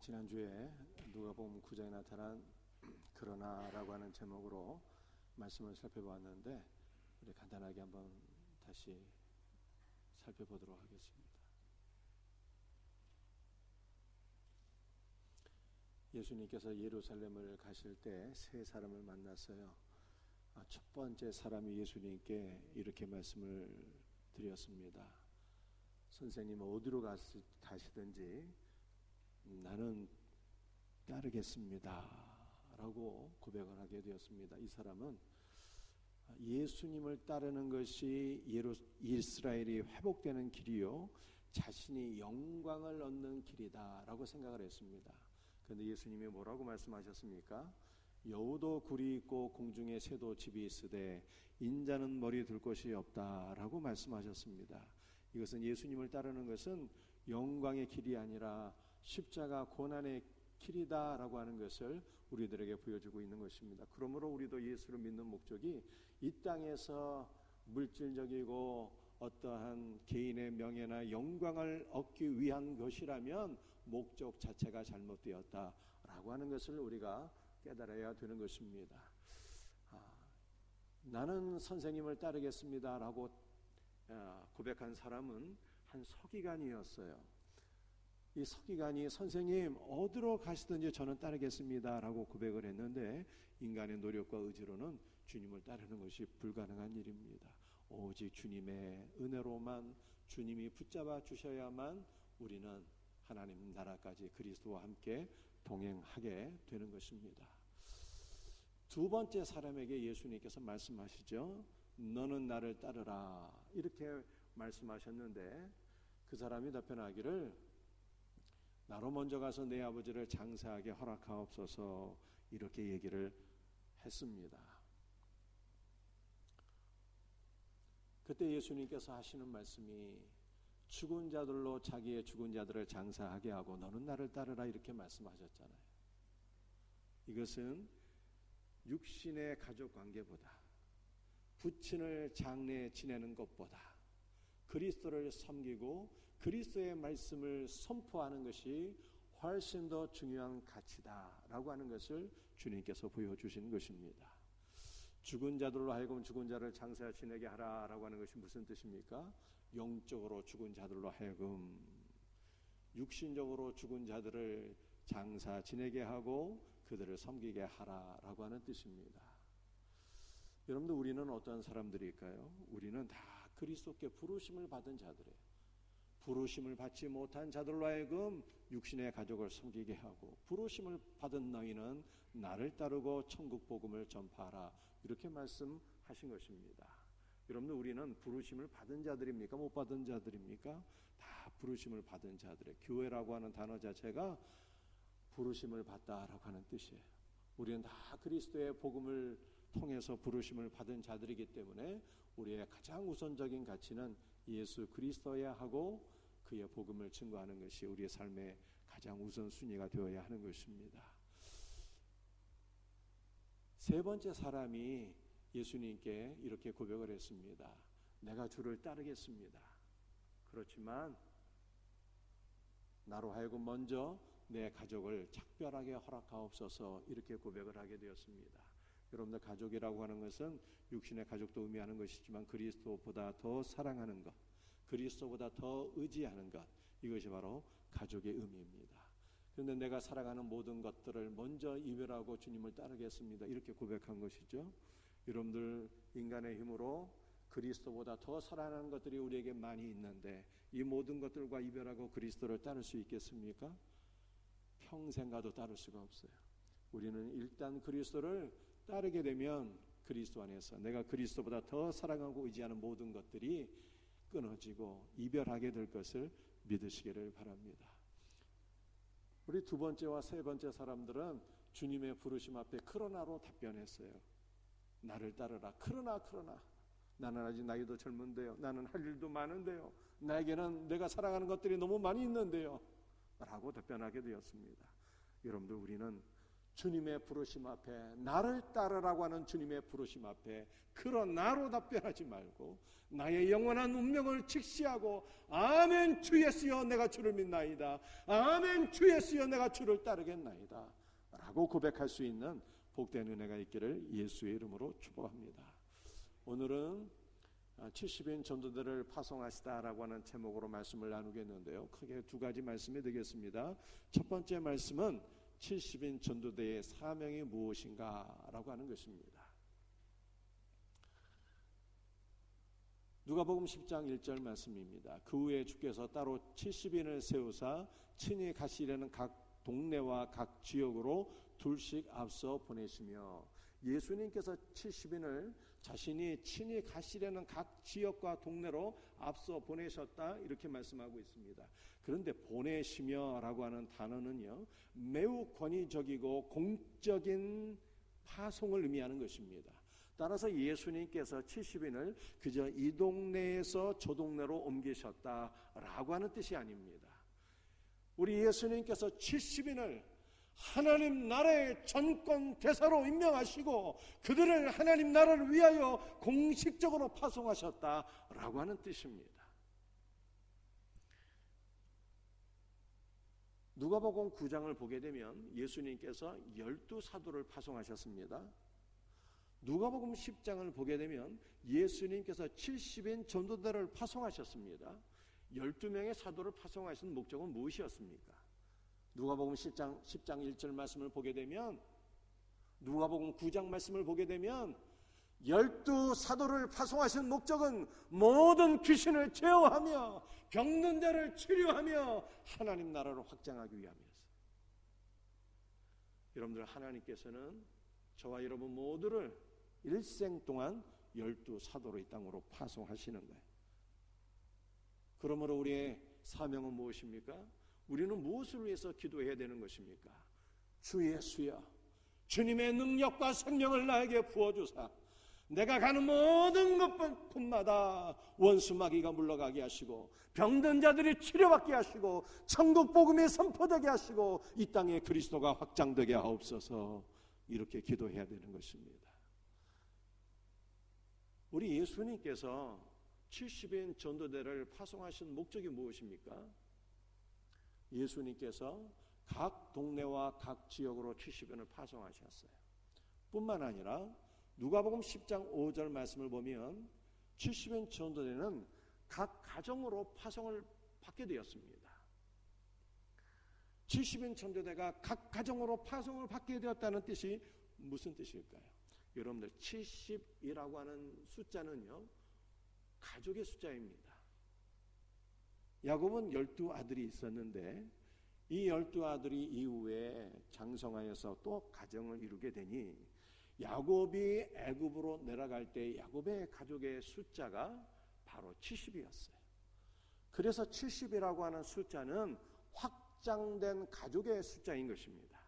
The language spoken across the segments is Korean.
지난주에 누가복음 9장에 나타난 그러나라고 하는 제목으로 말씀을 살펴보았는데 우리 간단하게 한번 다시 살펴보도록 하겠습니다. 예수님께서 예루살렘을 가실 때 세 사람을 만났어요. 첫 번째 사람이 예수님께 이렇게 말씀을 드렸습니다. 선생님, 어디로 가시든지 나는 따르겠습니다 라고 고백을 하게 되었습니다. 이 사람은 예수님을 따르는 것이 이스라엘이 회복되는 길이요, 자신이 영광을 얻는 길이다 라고 생각을 했습니다. 그런데 예수님이 뭐라고 말씀하셨습니까? 여우도 굴이 있고 공중에 새도 집이 있으되 인자는 머리 둘 곳이 없다 라고 말씀하셨습니다. 이것은 예수님을 따르는 것은 영광의 길이 아니라 십자가 고난의 길이다 라고 하는 것을 우리들에게 보여주고 있는 것입니다. 그러므로 우리도 예수를 믿는 목적이 이 땅에서 물질적이고 어떠한 개인의 명예나 영광을 얻기 위한 것이라면 목적 자체가 잘못되었다라고 하는 것을 우리가 깨달아야 되는 것입니다. 나는 선생님을 따르겠습니다라고 고백한 사람은 한 서기관이었어요. 이 서기관이 선생님 어디로 가시든지 저는 따르겠습니다 라고 고백을 했는데 인간의 노력과 의지로는 주님을 따르는 것이 불가능한 일입니다. 오직 주님의 은혜로만, 주님이 붙잡아 주셔야만 우리는 하나님 나라까지 그리스도와 함께 동행하게 되는 것입니다. 두 번째 사람에게 예수님께서 말씀하시죠. 너는 나를 따르라 이렇게 말씀하셨는데 그 사람이 답변하기를 나로 먼저 가서 내 아버지를 장사하게 허락하옵소서 이렇게 얘기를 했습니다. 그때 예수님께서 하시는 말씀이 죽은 자들로 자기의 죽은 자들을 장사하게 하고 너는 나를 따르라 이렇게 말씀하셨잖아요. 이것은 육신의 가족 관계보다 부친을 장례 지내는 것보다 그리스도를 섬기고 그리스도의 말씀을 선포하는 것이 훨씬 더 중요한 가치다라고 하는 것을 주님께서 보여주신 것입니다. 죽은 자들로 하여금 죽은 자를 장사 지내게 하라라고 하는 것이 무슨 뜻입니까? 영적으로 죽은 자들로 하여금 육신적으로 죽은 자들을 장사 지내게 하고 그들을 섬기게 하라라고 하는 뜻입니다. 여러분들, 우리는 어떤 사람들일까요? 우리는 다 그리스도께 부르심을 받은 자들이에요. 부르심을 받지 못한 자들로 하여금 육신의 가족을 섬기게 하고 부르심을 받은 너희는 나를 따르고 천국 복음을 전파하라 이렇게 말씀하신 것입니다. 여러분들, 우리는 부르심을 받은 자들입니까? 못 받은 자들입니까? 다 부르심을 받은 자들이에요. 교회라고 하는 단어 자체가 부르심을 받다라고 하는 뜻이에요. 우리는 다 그리스도의 복음을 통해서 부르심을 받은 자들이기 때문에 우리의 가장 우선적인 가치는 예수 그리스도여야 하고 그의 복음을 증거하는 것이 우리의 삶의 가장 우선순위가 되어야 하는 것입니다. 세 번째 사람이 예수님께 이렇게 고백을 했습니다. 내가 주를 따르겠습니다. 그렇지만 나로 하여금 먼저 내 가족을 작별하게 허락하옵소서 이렇게 고백을 하게 되었습니다. 여러분들, 가족이라고 하는 것은 육신의 가족도 의미하는 것이지만 그리스도보다 더 사랑하는 것, 그리스도보다 더 의지하는 것, 이것이 바로 가족의 의미입니다. 그런데 내가 사랑하는 모든 것들을 먼저 이별하고 주님을 따르겠습니다 이렇게 고백한 것이죠. 여러분들, 인간의 힘으로 그리스도보다 더 사랑하는 것들이 우리에게 많이 있는데 이 모든 것들과 이별하고 그리스도를 따를 수 있겠습니까? 평생 가도 따를 수가 없어요. 우리는 일단 그리스도를 따르게 되면 그리스도 안에서 내가 그리스도보다 더 사랑하고 의지하는 모든 것들이 끊어지고 이별하게 될 것을 믿으시기를 바랍니다. 우리 두 번째와 세 번째 사람들은 주님의 부르심 앞에 그러나로 답변했어요. 나를 따르라. 그러나 나는 아직 나이도 젊은데요. 나는 할 일도 많은데요. 나에게는 내가 사랑하는 것들이 너무 많이 있는데요 라고 답변하게 되었습니다. 여러분들, 우리는 주님의 부르심 앞에, 나를 따르라고 하는 주님의 부르심 앞에 그런 나로 답변하지 말고 나의 영원한 운명을 직시하고 아멘 주 예수여 내가 주를 믿나이다, 아멘 주 예수여 내가 주를 따르겠나이다 라고 고백할 수 있는 복된 은혜가 있기를 예수의 이름으로 축복합니다. 오늘은 70인 전도대를 파송하시다라고 하는 제목으로 말씀을 나누겠는데요, 크게 두 가지 말씀이 되겠습니다. 첫 번째 말씀은 70인 전도대의 사명이 무엇인가 라고 하는 것입니다. 누가복음 10장 1절 말씀입니다. 그 후에 주께서 따로 70인을 세우사 친히 가시려는 각 동네와 각 지역으로 둘씩 앞서 보내시며, 예수님께서 70인을 자신이 친히 가시려는 각 지역과 동네로 앞서 보내셨다 이렇게 말씀하고 있습니다. 그런데 보내시며 라고 하는 단어는요, 매우 권위적이고 공적인 파송을 의미하는 것입니다. 따라서 예수님께서 70인을 그저 이 동네에서 저 동네로 옮기셨다라고 하는 뜻이 아닙니다. 우리 예수님께서 70인을 하나님 나라의 전권 대사로 임명하시고 그들을 하나님 나라를 위하여 공식적으로 파송하셨다라고 하는 뜻입니다. 누가복음 9장을 보게 되면 예수님께서 12사도를 파송하셨습니다. 누가복음 10장을 보게 되면 예수님께서 70인 전도대를 파송하셨습니다. 12명의 사도를 파송하신 목적은 무엇이었습니까? 누가복음 10장 1절 말씀을 보게 되면, 누가복음 9장 말씀을 보게 되면 12사도를 파송하신 목적은 모든 귀신을 제어하며 병든 자를 치료하며 하나님 나라를 확장하기 위함이었어요. 여러분들, 하나님께서는 저와 여러분 모두를 일생 동안 12사도로 이 땅으로 파송하시는 거예요. 그러므로 우리의 사명은 무엇입니까? 우리는 무엇을 위해서 기도해야 되는 것입니까? 주 예수여, 주님의 능력과 생명을 나에게 부어주사 내가 가는 모든 곳마다 원수 마귀가 물러가게 하시고 병든 자들이 치료받게 하시고 천국 복음이 선포되게 하시고 이 땅에 그리스도가 확장되게 하옵소서, 이렇게 기도해야 되는 것입니다. 우리 예수님께서 70인 전도대를 파송하신 목적이 무엇입니까? 예수님께서 각 동네와 각 지역으로 70인을 파송하셨어요. 뿐만 아니라 누가복음 10장 5절 말씀을 보면 70인 전도대는 각 가정으로 파송을 받게 되었습니다. 70인 전도대가 각 가정으로 파송을 받게 되었다는 뜻이 무슨 뜻일까요? 여러분들, 70이라고 하는 숫자는요, 가족의 숫자입니다. 야곱은 12아들이 있었는데 이 12아들이 이후에 장성하여서 또 가정을 이루게 되니 야곱이 애굽으로 내려갈 때 야곱의 가족의 숫자가 바로 70이었어요. 그래서 70이라고 하는 숫자는 확장된 가족의 숫자인 것입니다.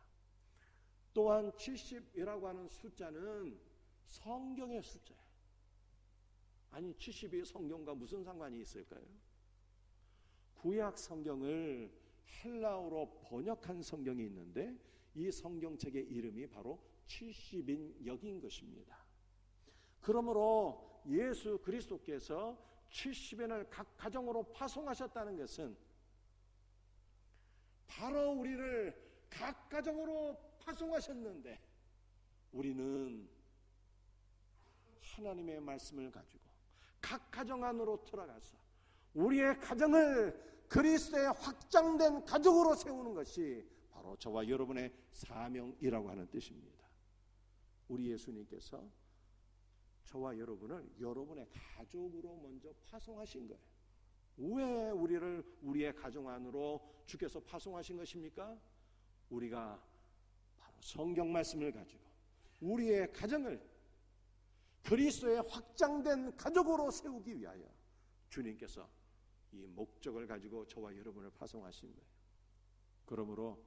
또한 70이라고 하는 숫자는 성경의 숫자예요. 아니, 70이 성경과 무슨 상관이 있을까요? 구약 성경을 헬라어로 번역한 성경이 있는데 이 성경책의 이름이 바로 70인역인 것입니다. 그러므로 예수 그리스도께서 70인을 각 가정으로 파송하셨다는 것은 바로 우리를 각 가정으로 파송하셨는데 우리는 하나님의 말씀을 가지고 각 가정 안으로 들어가서 우리의 가정을 그리스도의 확장된 가족으로 세우는 것이 바로 저와 여러분의 사명이라고 하는 뜻입니다. 우리 예수님께서 저와 여러분을 여러분의 가족으로 먼저 파송하신 거예요. 왜 우리를 우리의 가정 안으로 주께서 파송하신 것입니까? 우리가 바로 성경 말씀을 가지고 우리의 가정을 그리스도의 확장된 가족으로 세우기 위하여 주님께서 이 목적을 가지고 저와 여러분을 파송하신 거예요. 그러므로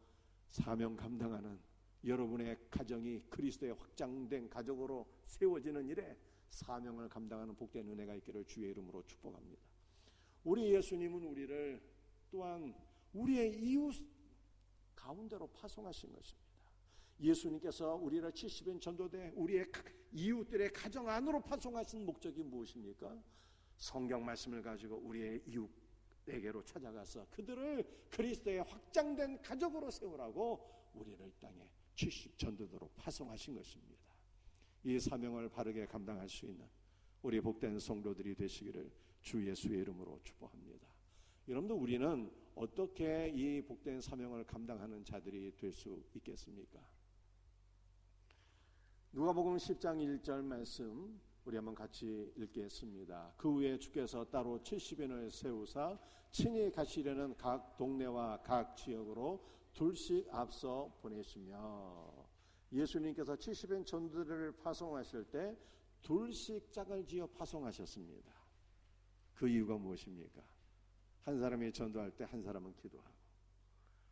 사명 감당하는 여러분의 가정이 그리스도의 확장된 가족으로 세워지는 일에 사명을 감당하는 복된 은혜가 있기를 주의 이름으로 축복합니다. 우리 예수님은 우리를 또한 우리의 이웃 가운데로 파송하신 것입니다. 예수님께서 우리를 70인 전도대 우리의 이웃들의 가정 안으로 파송하신 목적이 무엇입니까? 성경 말씀을 가지고 우리의 이웃에게로 찾아가서 그들을 그리스도의 확장된 가족으로 세우라고 우리를 땅에 70 전도대로 파송하신 것입니다. 이 사명을 바르게 감당할 수 있는 우리 복된 성도들이 되시기를 주 예수의 이름으로 축복합니다. 여러분들, 우리는 어떻게 이 복된 사명을 감당하는 자들이 될 수 있겠습니까? 누가복음 10장 1절 말씀 우리 한번 같이 읽겠습니다. 그 후에 주께서 따로 70인을 세우사 친히 가시려는 각 동네와 각 지역으로 둘씩 앞서 보내시며, 예수님께서 70인 전도들을 파송하실 때 둘씩 짝을 지어 파송하셨습니다. 그 이유가 무엇입니까? 한 사람이 전도할 때 한 사람은 기도하고,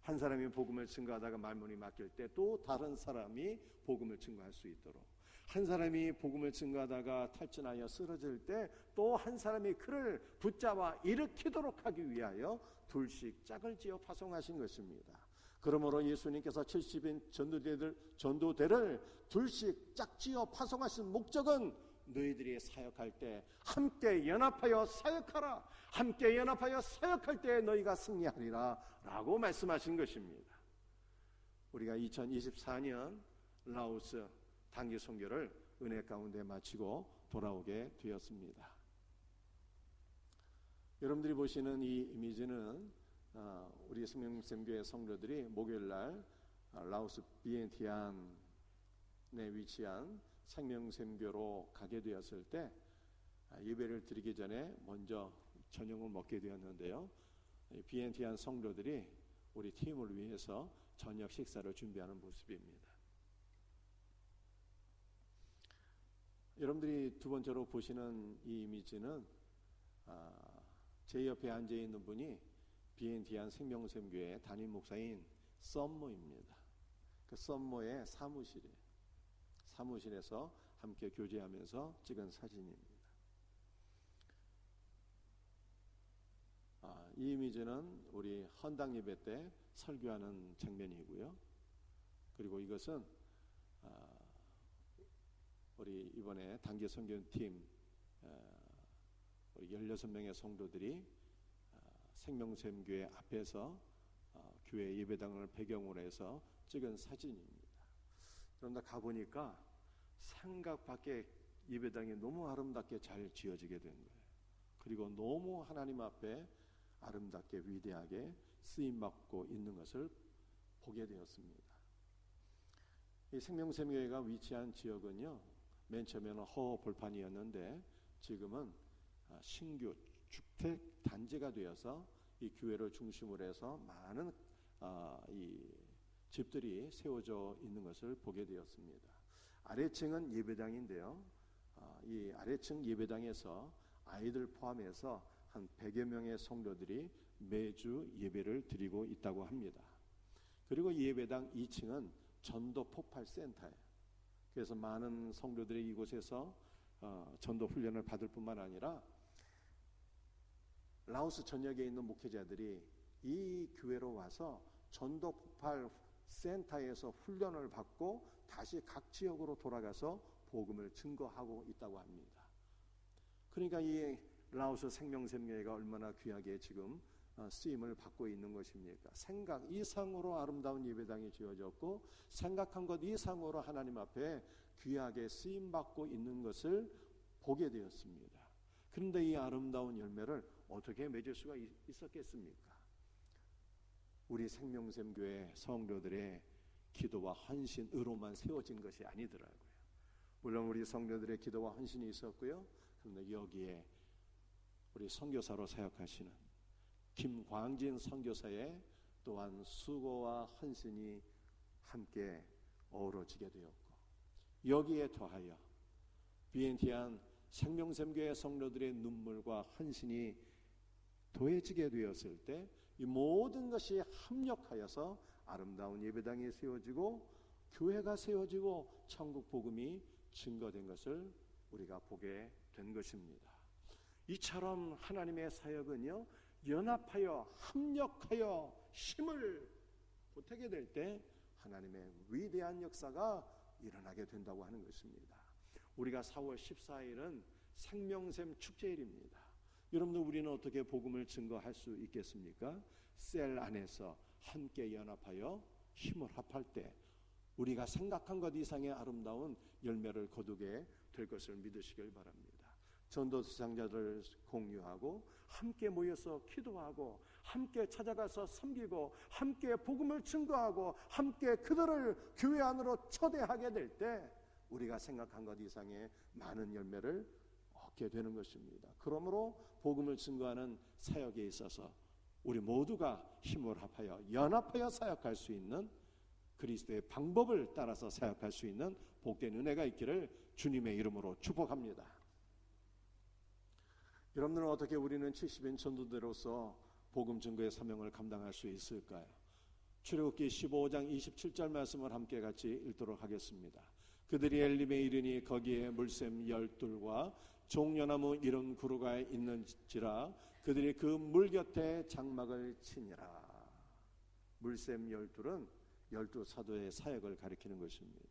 한 사람이 복음을 증거하다가 말문이 막힐 때 또 다른 사람이 복음을 증거할 수 있도록, 한 사람이 복음을 증거하다가 탈진하여 쓰러질 때 또 한 사람이 그를 붙잡아 일으키도록 하기 위하여 둘씩 짝을 지어 파송하신 것입니다. 그러므로 예수님께서 70인 전도대를 둘씩 짝지어 파송하신 목적은 너희들이 사역할 때 함께 연합하여 사역하라, 함께 연합하여 사역할 때 너희가 승리하리라 라고 말씀하신 것입니다. 우리가 2024년 라오스 단기 선교를 은혜 가운데 마치고 돌아오게 되었습니다. 여러분들이 보시는 이 이미지는 우리 생명샘교회 성도들이 목요일날 라오스 비엔티안에 위치한 생명샘교로 가게 되었을 때 예배를 드리기 전에 먼저 저녁을 먹게 되었는데요, 비엔티안 성도들이 우리 팀을 위해서 저녁 식사를 준비하는 모습입니다. 여러분들이 두 번째로 보시는 이 이미지는 제 옆에 앉아있는 분이 비엔티안 생명샘교회 담임 목사인 썸모입니다. 그 썸모의 사무실에서 함께 교제하면서 찍은 사진입니다. 이 이미지는 우리 헌당 예배 때 설교하는 장면이고요. 그리고 이것은 우리 이번에 단기 선교팀 우리 16명의 성도들이 생명샘교회 앞에서 교회 예배당을 배경으로 해서 찍은 사진입니다. 그런데 가보니까 생각밖에 예배당이 너무 아름답게 잘 지어지게 된 거예요. 그리고 너무 하나님 앞에 아름답게 위대하게 쓰임받고 있는 것을 보게 되었습니다. 이 생명샘교회가 위치한 지역은요, 맨 처음에는 허허벌판이었는데 지금은 신규 주택 단지가 되어서 이 교회를 중심으로 해서 많은 이 집들이 세워져 있는 것을 보게 되었습니다. 아래층은 예배당인데요, 이 아래층 예배당에서 아이들 포함해서 한 100여 명의 성도들이 매주 예배를 드리고 있다고 합니다. 그리고 예배당 2층은 전도 폭발 센터예요. 그래서 많은 성도들이 이곳에서 전도 훈련을 받을 뿐만 아니라 라오스 전역에 있는 목회자들이 이 교회로 와서 전도 폭발 센터에서 훈련을 받고 다시 각 지역으로 돌아가서 복음을 증거하고 있다고 합니다. 그러니까 이 라오스 생명샘교회가 얼마나 귀하게 지금 쓰임을 받고 있는 것입니까? 생각 이상으로 아름다운 예배당이 지어졌고 생각한 것 이상으로 하나님 앞에 귀하게 쓰임받고 있는 것을 보게 되었습니다. 그런데 이 아름다운 열매를 어떻게 맺을 수가 있었겠습니까? 우리 생명샘교회 성도들의 기도와 헌신으로만 세워진 것이 아니더라고요. 물론 우리 성도들의 기도와 헌신이 있었고요, 그런데 여기에 우리 선교사로 사역하시는 김광진 선교사의 또한 수고와 헌신이 함께 어우러지게 되었고, 여기에 더하여 비엔티안 생명샘교회 성도들의 눈물과 헌신이 더해지게 되었을 때 이 모든 것이 합력하여서 아름다운 예배당이 세워지고 교회가 세워지고 천국 복음이 증거된 것을 우리가 보게 된 것입니다. 이처럼 하나님의 사역은요, 연합하여 합력하여 힘을 보태게 될 때 하나님의 위대한 역사가 일어나게 된다고 하는 것입니다. 우리가 4월 14일은 생명샘 축제일입니다. 여러분들, 우리는 어떻게 복음을 증거할 수 있겠습니까? 셀 안에서 함께 연합하여 힘을 합할 때 우리가 생각한 것 이상의 아름다운 열매를 거두게 될 것을 믿으시길 바랍니다. 전도 수상자들 공유하고 함께 모여서 기도하고 함께 찾아가서 섬기고 함께 복음을 증거하고 함께 그들을 교회 안으로 초대하게 될 때 우리가 생각한 것 이상의 많은 열매를 얻게 되는 것입니다. 그러므로 복음을 증거하는 사역에 있어서 우리 모두가 힘을 합하여 연합하여 사역할 수 있는, 그리스도의 방법을 따라서 사역할 수 있는 복된 은혜가 있기를 주님의 이름으로 축복합니다. 여러분들은 어떻게 우리는 70인 전도대로서 복음 증거의 사명을 감당할 수 있을까요? 출애굽기 15장 27절 말씀을 함께 같이 읽도록 하겠습니다. 그들이 엘림에 이르니 거기에 물샘 12과 종려나무 70그루가 있는지라 그들이 그 물 곁에 장막을 치니라. 물샘 12은 12사도의 사역을 가리키는 것입니다.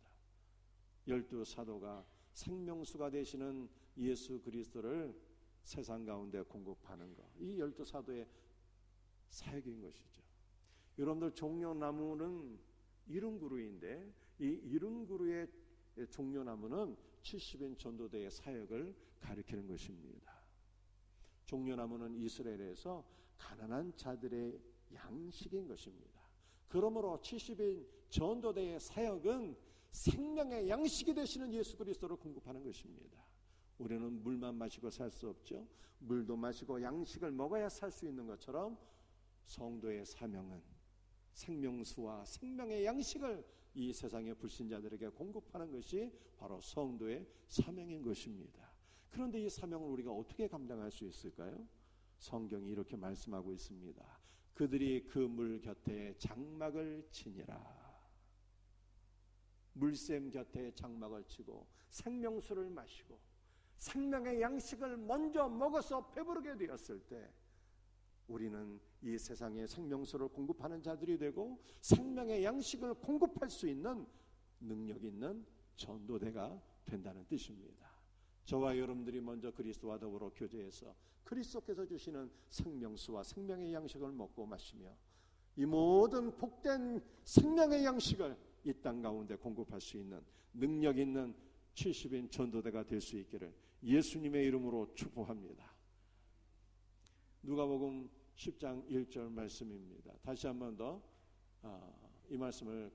12사도가 생명수가 되시는 예수 그리스도를 세상 가운데 공급하는 것, 이 12사도의 사역인 것이죠. 여러분들, 종려나무는 70그루인데 이 70그루의 종려나무는 70인 전도대의 사역을 가리키는 것입니다. 종려나무는 이스라엘에서 가난한 자들의 양식인 것입니다. 그러므로 70인 전도대의 사역은 생명의 양식이 되시는 예수 그리스도를 공급하는 것입니다. 우리는 물만 마시고 살 수 없죠. 물도 마시고 양식을 먹어야 살 수 있는 것처럼 성도의 사명은 생명수와 생명의 양식을 이 세상의 불신자들에게 공급하는 것이 바로 성도의 사명인 것입니다. 그런데 이 사명을 우리가 어떻게 감당할 수 있을까요? 성경이 이렇게 말씀하고 있습니다. 그들이 그 물 곁에 장막을 치니라. 물샘 곁에 장막을 치고 생명수를 마시고 생명의 양식을 먼저 먹어서 배부르게 되었을 때 우리는 이 세상에 생명수를 공급하는 자들이 되고 생명의 양식을 공급할 수 있는 능력 있는 전도대가 된다는 뜻입니다. 저와 여러분들이 먼저 그리스도와 더불어 교제해서 그리스도께서 주시는 생명수와 생명의 양식을 먹고 마시며 이 모든 복된 생명의 양식을 이 땅 가운데 공급할 수 있는 능력 있는 70인 전도대가 될 수 있기를 예수님의 이름으로 축복합니다. 누가복음 10장 1절 말씀입니다. 다시 한 번 더 이 말씀을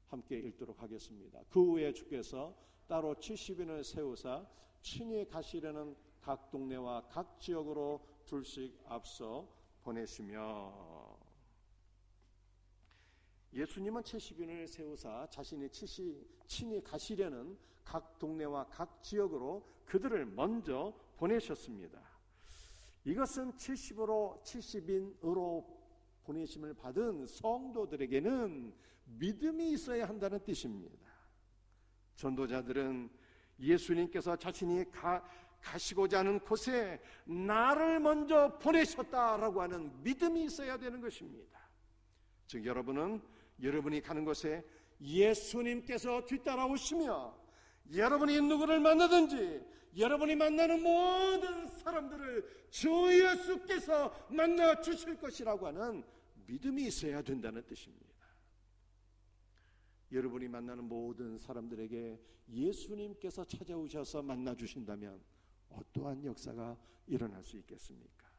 함께 읽도록 하겠습니다. 그 후에 주께서 따로 70인을 세우사 친히 가시려는 각 동네와 각 지역으로 둘씩 앞서 보내시며, 예수님은 70인을 세우사 자신이 친히 가시려는 각 동네와 각 지역으로 그들을 먼저 보내셨습니다. 이것은 70인으로 보내심을 받은 성도들에게는 믿음이 있어야 한다는 뜻입니다. 전도자들은 예수님께서 자신이 가시고자 하는 곳에 나를 먼저 보내셨다라고 하는 믿음이 있어야 되는 것입니다. 즉 여러분이 가는 곳에 예수님께서 뒤따라오시며 여러분이 누구를 만나든지 여러분이 만나는 모든 사람들을 주 예수께서 만나 주실 것이라고 하는 믿음이 있어야 된다는 뜻입니다. 여러분이 만나는 모든 사람들에게 예수님께서 찾아오셔서 만나 주신다면 어떠한 역사가 일어날 수 있겠습니까?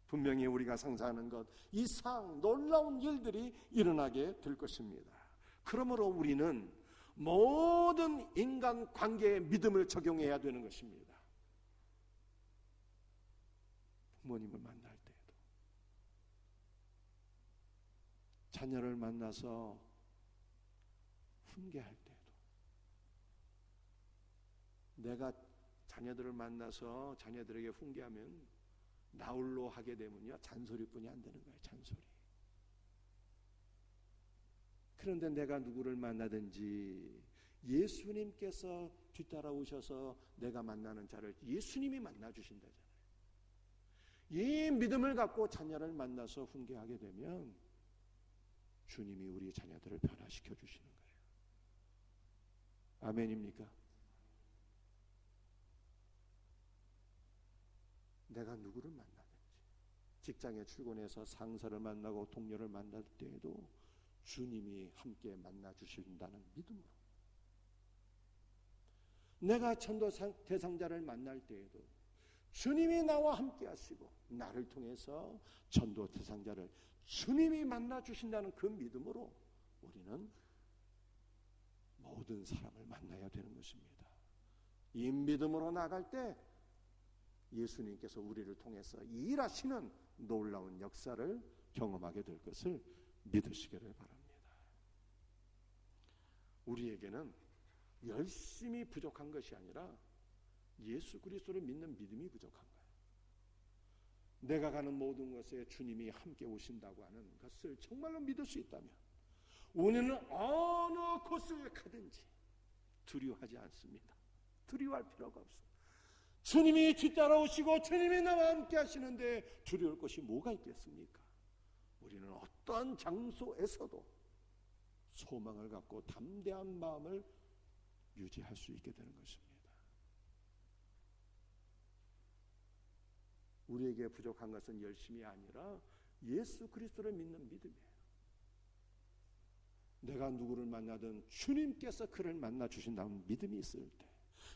분명히 우리가 상상하는 것 이상 놀라운 일들이 일어나게 될 것입니다. 그러므로 우리는 모든 인간 관계에 믿음을 적용해야 되는 것입니다. 부모님을 만날 때에도, 자녀를 만나서 훈계할 때에도, 내가 자녀들을 만나서 자녀들에게 훈계하면 나홀로 하게 되면요 잔소리뿐이 안 되는 거예요. 잔소리. 그런데 내가 누구를 만나든지 예수님께서 뒤따라오셔서 내가 만나는 자를 예수님이 만나주신다잖아요. 이 믿음을 갖고 자녀를 만나서 훈계하게 되면 주님이 우리 자녀들을 변화시켜 주시는 거예요. 아멘입니까? 내가 누구를 만나든지 직장에 출근해서 상사를 만나고 동료를 만날 때에도 주님이 함께 만나 주신다는 믿음으로, 내가 전도 대상자를 만날 때에도 주님이 나와 함께 하시고 나를 통해서 전도 대상자를 주님이 만나 주신다는 그 믿음으로 우리는 모든 사람을 만나야 되는 것입니다. 이 믿음으로 나갈 때 예수님께서 우리를 통해서 일하시는 놀라운 역사를 경험하게 될 것을 믿으시기를 바랍니다. 우리에게는 열심히 부족한 것이 아니라 예수 그리스도를 믿는 믿음이 부족한 거예요. 내가 가는 모든 것에 주님이 함께 오신다고 하는 것을 정말로 믿을 수 있다면 우리는 어느 곳을 가든지 두려워하지 않습니다. 두려워할 필요가 없어요. 주님이 뒤따라오시고 주님이 나와 함께 하시는데 두려울 것이 뭐가 있겠습니까? 우리는 어떠한 장소에서도 소망을 갖고 담대한 마음을 유지할 수 있게 되는 것입니다. 우리에게 부족한 것은 열심이 아니라 예수 그리스도를 믿는 믿음이에요. 내가 누구를 만나든 주님께서 그를 만나 주신다는 믿음이 있을 때,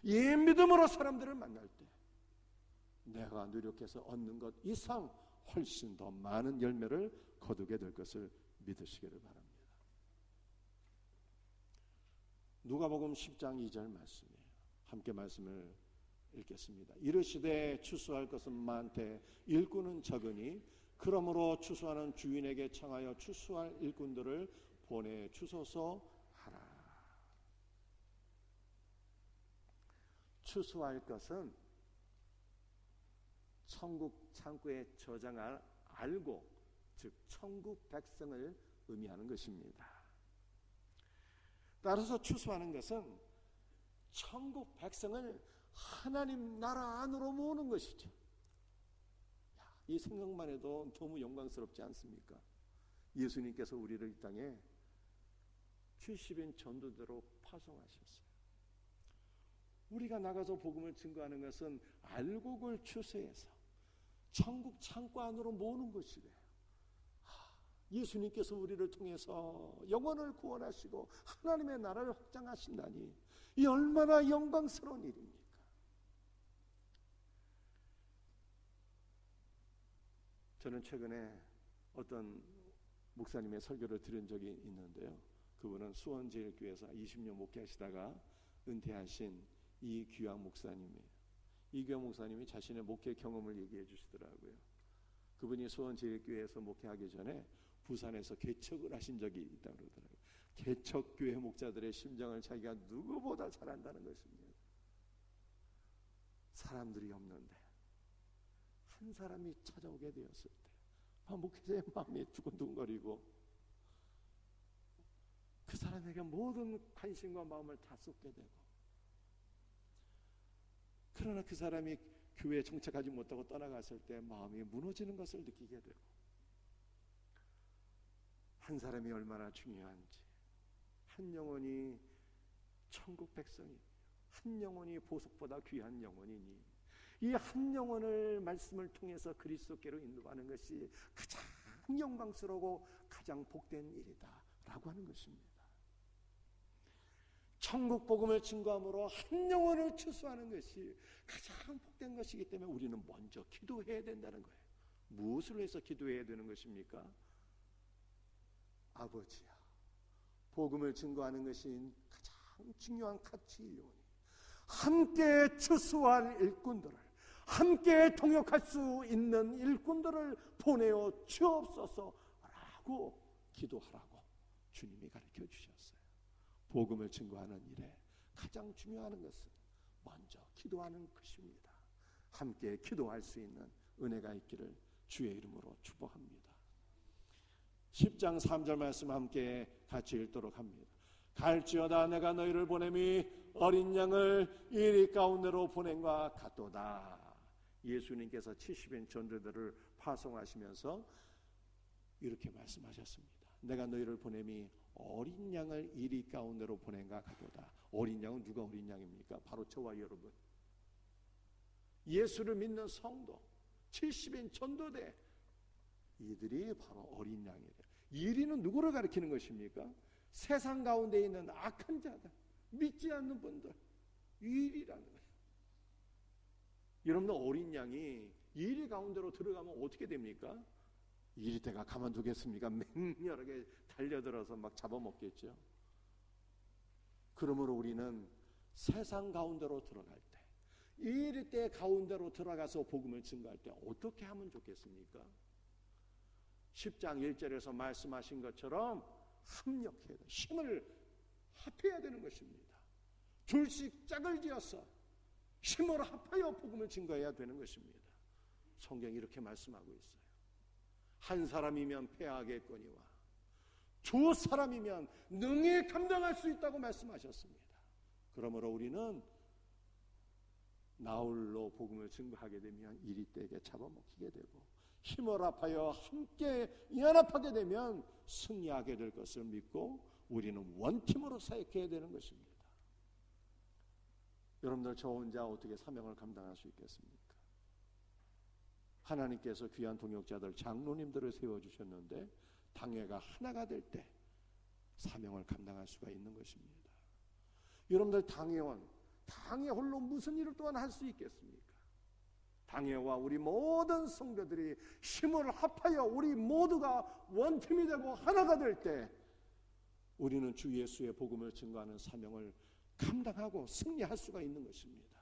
이 믿음으로 사람들을 만날 때 내가 노력해서 얻는 것 이상 훨씬 더 많은 열매를 거두게 될 것을 믿으시기를 바랍니다. 누가복음 10장 2절 말씀이에요. 함께 말씀을 읽겠습니다. 이르시되 추수할 것은 많되 일꾼은 적으니 그러므로 추수하는 주인에게 청하여 추수할 일꾼들을 보내주소서 하라. 추수할 것은 천국 창고에 저장할 알고, 즉 천국 백성을 의미하는 것입니다. 따라서 추수하는 것은 천국 백성을 하나님 나라 안으로 모으는 것이죠. 이 생각만 해도 너무 영광스럽지 않습니까? 예수님께서 우리를 이 땅에 70인 전도대로 파송하셨어요. 우리가 나가서 복음을 증거하는 것은 알곡을 추수해서 천국 창고 안으로 모으는 것이래요. 예수님께서 우리를 통해서 영혼을 구원하시고 하나님의 나라를 확장하신다니 이 얼마나 영광스러운 일입니까? 저는 최근에 어떤 목사님의 설교를 들은 적이 있는데요. 그분은 수원제일교회에서 20년 목회하시다가 은퇴하신 이규양 목사님이에요. 이규양 목사님이 자신의 목회 경험을 얘기해 주시더라고요. 그분이 수원제일교회에서 목회하기 전에 부산에서 개척을 하신 적이 있다고 그러더라고요. 개척교회 목자들의 심정을 자기가 누구보다 잘 안다는 것입니다. 사람들이 없는데 한 사람이 찾아오게 되었을 때 목회자의 마음이 두근두근거리고 그 사람에게 모든 관심과 마음을 다 쏟게 되고, 그러나 그 사람이 교회에 정착하지 못하고 떠나갔을 때 마음이 무너지는 것을 느끼게 되고, 한 사람이 얼마나 중요한지, 한 영혼이 천국 백성이, 한 영혼이 보석보다 귀한 영혼이니 이 한 영혼을 말씀을 통해서 그리스도께로 인도하는 것이 가장 영광스러우고 가장 복된 일이다 라고 하는 것입니다. 천국 복음을 증거함으로 한 영혼을 추수하는 것이 가장 복된 것이기 때문에 우리는 먼저 기도해야 된다는 거예요. 무엇을 해서 기도해야 되는 것입니까? 아버지야, 복음을 증거하는 것이 가장 중요한 가치이오니 함께 추수할 일꾼들을, 함께 동역할 수 있는 일꾼들을 보내어 주옵소서 라고 기도하라고 주님이 가르쳐 주셨어요. 복음을 증거하는 일에 가장 중요한 것은 먼저 기도하는 것입니다. 함께 기도할 수 있는 은혜가 있기를 주의 이름으로 축복합니다. 10장 3절 말씀 함께 같이 읽도록 합니다. 갈지어다 내가 너희를 보냄이 어린 양을 이리 가운데로 보낸과 같도다. 예수님께서 70인 전도들을 파송하시면서 이렇게 말씀하셨습니다. 내가 너희를 보냄이 어린 양을 이리 가운데로 보낸가 가도다. 어린 양은 누가 어린 양입니까? 바로 저와 여러분, 예수를 믿는 성도, 70인 전도대, 이들이 바로 어린 양이래요. 이리는 누구를 가리키는 것입니까? 세상 가운데 있는 악한 자들, 믿지 않는 분들, 이리라는 거예요. 여러분들, 어린 양이 이리 가운데로 들어가면 어떻게 됩니까? 이리 때가 가만두겠습니까? 맹렬하게 달려들어서 막 잡아먹겠죠. 그러므로 우리는 세상 가운데로 들어갈 때, 이리 때 가운데로 들어가서 복음을 증거할 때 어떻게 하면 좋겠습니까? 10장 1절에서 말씀하신 것처럼 합력해야 돼. 힘을 합해야 되는 것입니다. 둘씩 짝을 지어서 힘을 합하여 복음을 증거해야 되는 것입니다. 성경이 이렇게 말씀하고 있어요. 한 사람이면 패하겠거니와 두 사람이면 능히 감당할 수 있다고 말씀하셨습니다. 그러므로 우리는 나홀로 복음을 증거하게 되면 이리 때에게 잡아먹히게 되고, 힘을 합하여 함께 연합하게 되면 승리하게 될 것을 믿고 우리는 원팀으로 사역해야 되는 것입니다. 여러분들, 저 혼자 어떻게 사명을 감당할 수 있겠습니까? 하나님께서 귀한 동역자들, 장로님들을 세워주셨는데 당회가 하나가 될 때 사명을 감당할 수가 있는 것입니다. 여러분들, 당회 홀로 무슨 일을 또한 할 수 있겠습니까? 당회와 우리 모든 성도들이 힘을 합하여 우리 모두가 원팀이 되고 하나가 될 때 우리는 주 예수의 복음을 증거하는 사명을 감당하고 승리할 수가 있는 것입니다.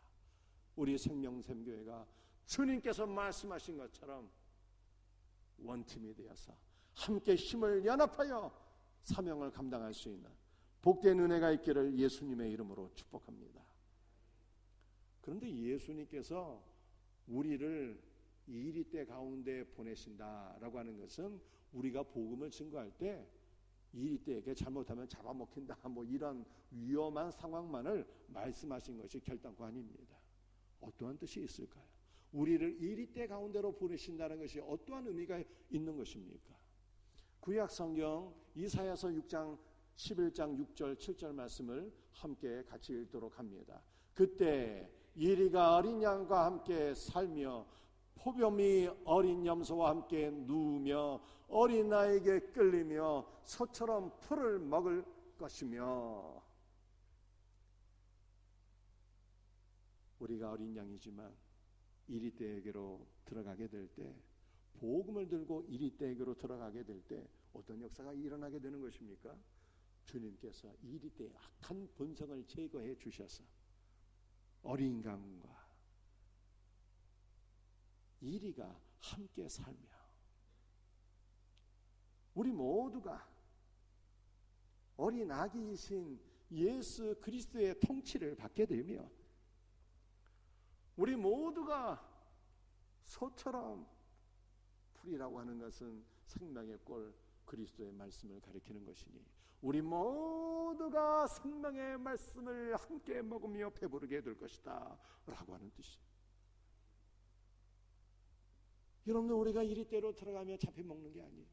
우리 생명샘교회가 주님께서 말씀하신 것처럼 원팀이 되어서 함께 힘을 연합하여 사명을 감당할 수 있는 복된 은혜가 있기를 예수님의 이름으로 축복합니다. 그런데 예수님께서 우리를 이리 때 가운데 보내신다라고 하는 것은 우리가 복음을 증거할 때 이리 때에게 잘못하면 잡아먹힌다, 뭐 이런 위험한 상황만을 말씀하신 것이 결단코 아닙니다. 어떠한 뜻이 있을까요? 우리를 이리 때 가운데로 보내신다는 것이 어떠한 의미가 있는 것입니까? 구약 성경 이사야서 6장 11장 6절 7절 말씀을 함께 같이 읽도록 합니다. 그때 이리가 어린 양과 함께 살며 포범이 어린 염소와 함께 누우며 어린아이에게 끌리며 소처럼 풀을 먹을 것이며. 우리가 어린 양이지만 이리 때에게로 들어가게 될 때, 복음을 들고 이리 때에게로 들어가게 될 때 어떤 역사가 일어나게 되는 것입니까? 주님께서 이리 때의 악한 본성을 제거해 주셔서 어린 양과 이리가 함께 살며 우리 모두가 어린 아기이신 예수 그리스도의 통치를 받게 되며 우리 모두가 소처럼, 풀이라고 하는 것은 생명의 꼴 그리스도의 말씀을 가리키는 것이니 우리 모두가 생명의 말씀을 함께 먹으며 배부르게 될 것이다 라고 하는 뜻이에요. 여러분들, 우리가 이리 때로 들어가며 잡혀 먹는 게 아니에요.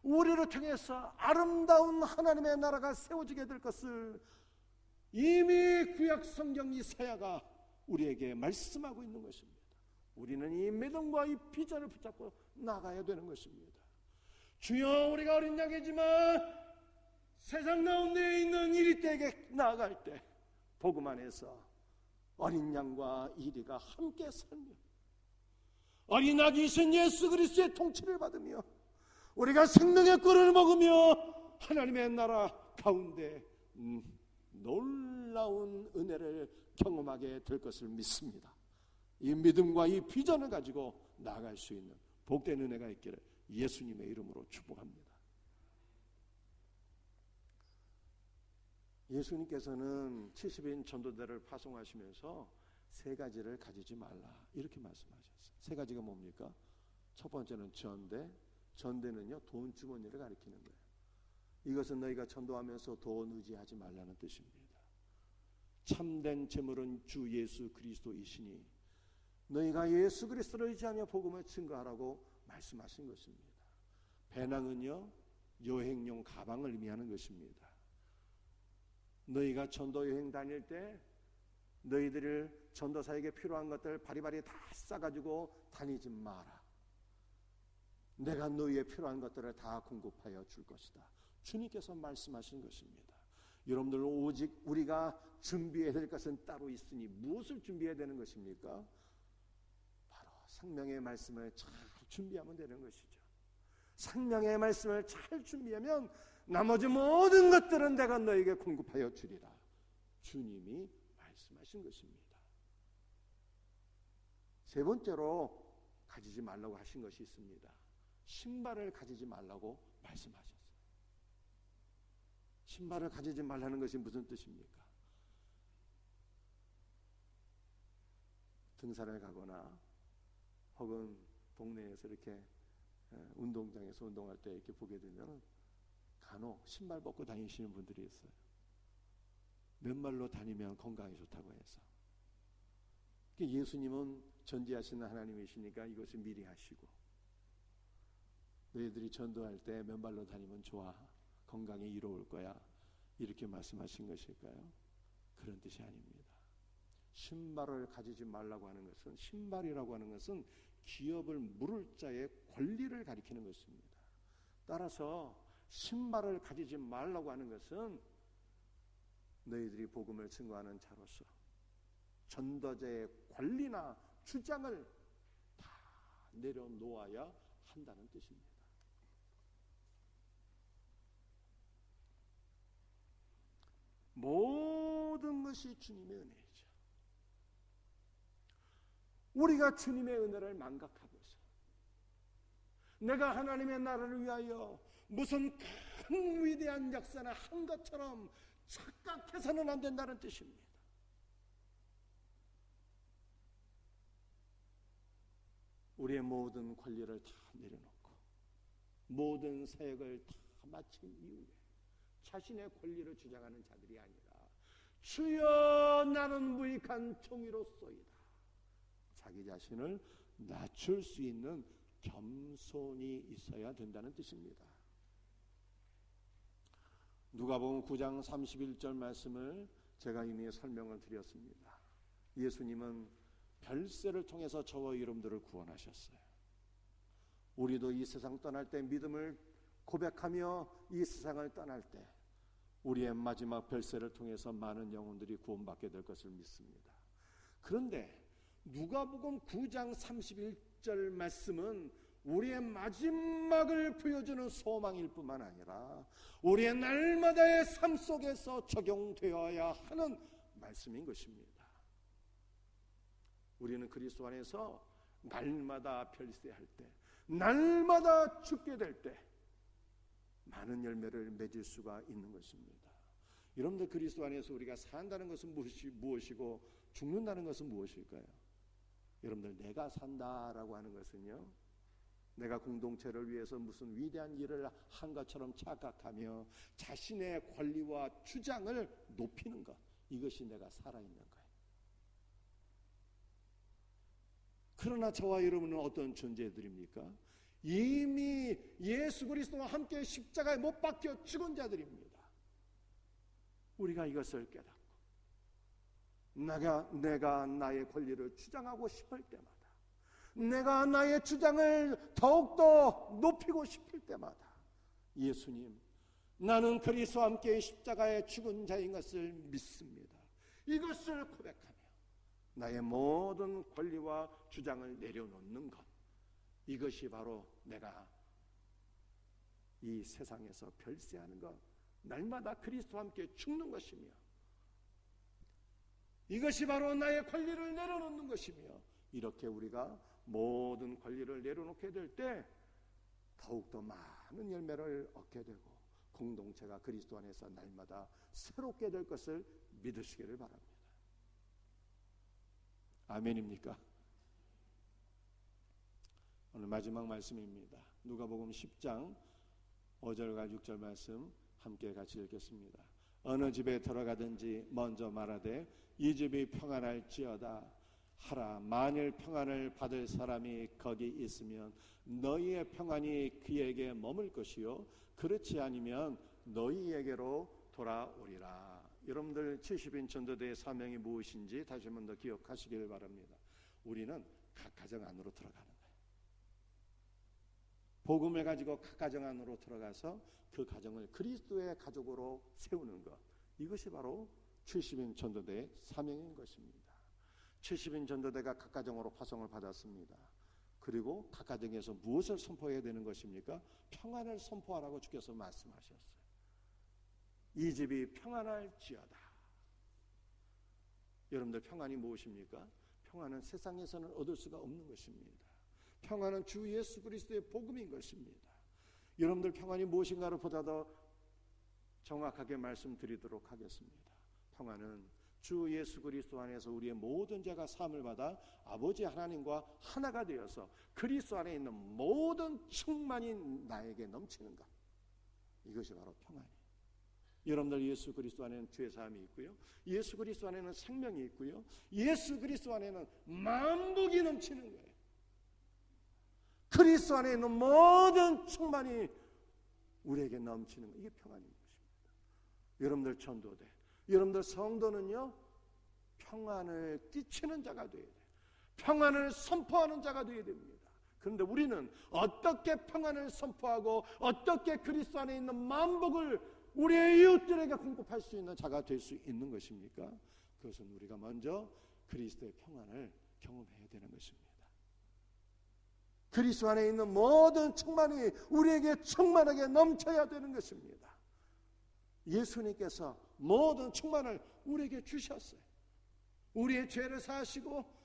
우리를 통해서 아름다운 하나님의 나라가 세워지게 될 것을 이미 구약 성경 이사야가 우리에게 말씀하고 있는 것입니다. 우리는 이 믿음과 이 비전을 붙잡고 나가야 되는 것입니다. 주여, 우리가 어린 양이지만 세상 가운데 있는 이리 때에게 나아갈 때 복음 안에서 어린 양과 이리가 함께 살며 어린 아기이신 예수 그리스도의 통치를 받으며 우리가 생명의 꿀을 먹으며 하나님의 나라 가운데 놀라운 은혜를 경험하게 될 것을 믿습니다. 이 믿음과 이 비전을 가지고 나아갈 수 있는 복된 은혜가 있기를 예수님의 이름으로 축복합니다. 예수님께서는 70인 전도대를 파송하시면서 세 가지를 가지지 말라 이렇게 말씀하셨어요. 세 가지가 뭡니까? 첫 번째는 전대. 전대는요, 돈 주머니를 가리키는 거예요. 이것은 너희가 전도하면서 돈 의지하지 말라는 뜻입니다. 참된 재물은 주 예수 그리스도이시니 너희가 예수 그리스도를 의지하며 복음을 증거하라고 말씀하신 것입니다. 배낭은요, 여행용 가방을 의미하는 것입니다. 너희가 전도 여행 다닐 때 너희들을 전도사에게 필요한 것들 바리바리 다 싸가지고 다니지 마라. 내가 너희의 필요한 것들을 다 공급하여 줄 것이다. 주님께서 말씀하신 것입니다. 여러분들, 오직 우리가 준비해야 될 것은 따로 있으니 무엇을 준비해야 되는 것입니까? 바로 생명의 말씀을 잘 준비하면 되는 것이죠. 생명의 말씀을 잘 준비하면 나머지 모든 것들은 내가 너에게 공급하여 주리라. 주님이 말씀하신 것입니다. 세 번째로 가지지 말라고 하신 것이 있습니다. 신발을 가지지 말라고 말씀하셨어요. 신발을 가지지 말라는 것이 무슨 뜻입니까? 등산을 가거나 혹은 동네에서 이렇게 운동장에서 운동할 때 이렇게 보게 되면 간혹 신발 벗고 다니시는 분들이 있어요. 맨발로 다니면 건강에 좋다고 해서. 예수님은 전지하시는 하나님이시니까 이것을 미리 하시고, 너희들이 전도할 때 맨발로 다니면 좋아, 건강에 이로울 거야, 이렇게 말씀하신 것일까요? 그런 뜻이 아닙니다. 신발을 가지지 말라고 하는 것은, 신발이라고 하는 것은 기업을 물을 자의 권리를 가리키는 것입니다. 따라서 신발을 가지지 말라고 하는 것은 너희들이 복음을 증거하는 자로서 전도자의 권리나 주장을 다 내려놓아야 한다는 뜻입니다. 모든 것이 주님의 은혜이죠. 우리가 주님의 은혜를 망각하고서 내가 하나님의 나라를 위하여 무슨 큰 위대한 역사나 한 것처럼 착각해서는 안 된다는 뜻입니다. 우리의 모든 권리를 다 내려놓고 모든 사역을 다 마친 이후에 자신의 권리를 주장하는 자들이 아니라 주여 나는 무익한 종이로소이다, 자기 자신을 낮출 수 있는 겸손이 있어야 된다는 뜻입니다. 누가복음 9장 31절 말씀을 제가 이미 설명을 드렸습니다. 예수님은 별세를 통해서 저와 여러분들을 구원하셨어요. 우리도 이 세상 떠날 때 믿음을 고백하며 이 세상을 떠날 때 우리의 마지막 별세를 통해서 많은 영혼들이 구원받게 될 것을 믿습니다. 그런데 누가복음 9장 31절 말씀은 우리의 마지막을 보여주는 소망일 뿐만 아니라 우리의 날마다의 삶 속에서 적용되어야 하는 말씀인 것입니다. 우리는 그리스도 안에서 날마다 별세할 때, 날마다 죽게 될 때 많은 열매를 맺을 수가 있는 것입니다. 여러분들, 그리스도 안에서 우리가 산다는 것은 무엇이고 죽는다는 것은 무엇일까요? 여러분들, 내가 산다라고 하는 것은요, 내가 공동체를 위해서 무슨 위대한 일을 한 것처럼 착각하며 자신의 권리와 주장을 높이는 것, 이것이 내가 살아있는 거예요. 그러나 저와 여러분은 어떤 존재들입니까? 이미 예수 그리스도와 함께 십자가에 못 박혀 죽은 자들입니다. 우리가 이것을 깨닫고 내가 나의 권리를 주장하고 싶을 때마다, 내가 나의 주장을 더욱더 높이고 싶을 때마다 예수님, 나는 그리스도와 함께 십자가에 죽은 자인 것을 믿습니다, 이것을 고백하며 나의 모든 권리와 주장을 내려놓는 것, 이것이 바로 내가 이 세상에서 별세하는 것, 날마다 그리스도와 함께 죽는 것이며, 이것이 바로 나의 권리를 내려놓는 것이며, 이렇게 우리가 모든 권리를 내려놓게 될 때 더욱더 많은 열매를 얻게 되고 공동체가 그리스도 안에서 날마다 새롭게 될 것을 믿으시기를 바랍니다. 아멘입니까? 오늘 마지막 말씀입니다. 누가복음 10장 5절과 6절 말씀 함께 같이 읽겠습니다. 어느 집에 들어가든지 먼저 말하되 이 집이 평안할지어다, 하라. 만일 평안을 받을 사람이 거기 있으면 너희의 평안이 그에게 머물 것이요 그렇지 않으면 너희에게로 돌아오리라. 여러분들 70인 전도대의 사명이 무엇인지 다시 한 번 더 기억하시길 바랍니다. 우리는 각 가정 안으로 들어가는 거예요. 복음을 가지고 각 가정 안으로 들어가서 그 가정을 그리스도의 가족으로 세우는 것, 이것이 바로 70인 전도대의 사명인 것입니다. 70인 전도대가 각 가정으로 파송을 받았습니다. 그리고 각 가정에서 무엇을 선포해야 되는 것입니까? 평안을 선포하라고 주께서 말씀하셨어요. 이 집이 평안할지어다. 여러분들 평안이 무엇입니까? 평안은 세상에서는 얻을 수가 없는 것입니다. 평안은 주 예수 그리스도의 복음인 것입니다. 여러분들 평안이 무엇인가를 보다 더 정확하게 말씀드리도록 하겠습니다. 평안은 주 예수 그리스도 안에서 우리의 모든 죄가 사함을 받아 아버지 하나님과 하나가 되어서 그리스도 안에 있는 모든 충만이 나에게 넘치는 것, 이것이 바로 평안이에요. 여러분들 예수 그리스도 안에는 죄사함이 있고요, 예수 그리스도 안에는 생명이 있고요, 예수 그리스도 안에는 만복이 넘치는 거예요. 그리스도 안에 있는 모든 충만이 우리에게 넘치는 것, 이게 평안인 것입니다. 여러분들 전도대, 여러분들 성도는요, 평안을 끼치는 자가 되어야 돼요. 평안을 선포하는 자가 되어야 됩니다. 그런데 우리는 어떻게 평안을 선포하고 어떻게 그리스도 안에 있는 만복을 우리의 이웃들에게 공급할 수 있는 자가 될 수 있는 것입니까? 그것은 우리가 먼저 그리스도의 평안을 경험해야 되는 것입니다. 그리스도 안에 있는 모든 충만이 우리에게 충만하게 넘쳐야 되는 것입니다. 예수님께서 모든 충만을 우리에게 주셨어요. 우리의 죄를 사하시고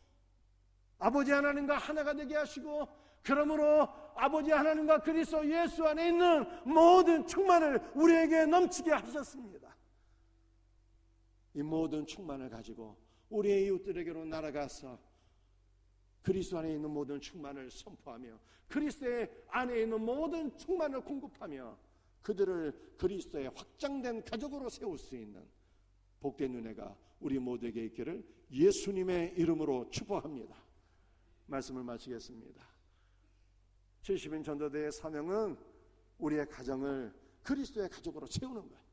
아버지 하나님과 하나가 되게 하시고, 그러므로 아버지 하나님과 그리스도 예수 안에 있는 모든 충만을 우리에게 넘치게 하셨습니다. 이 모든 충만을 가지고 우리의 이웃들에게로 날아가서 그리스도 안에 있는 모든 충만을 선포하며 그리스도의 안에 있는 모든 충만을 공급하며 그들을 그리스도의 확장된 가족으로 세울 수 있는 복된 은혜가 우리 모두에게 있기를 예수님의 이름으로 축복합니다. 말씀을 마치겠습니다. 70인 전도대의 사명은 우리의 가정을 그리스도의 가족으로 채우는 거예요.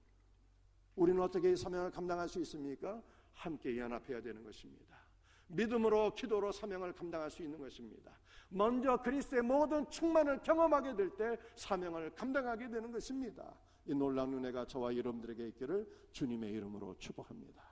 우리는 어떻게 이 사명을 감당할 수 있습니까? 함께 연합해야 되는 것입니다. 믿음으로 기도로 사명을 감당할 수 있는 것입니다. 먼저 그리스도의 모든 충만을 경험하게 될 때 사명을 감당하게 되는 것입니다. 이 놀라운 은혜가 저와 여러분들에게 있기를 주님의 이름으로 축복합니다.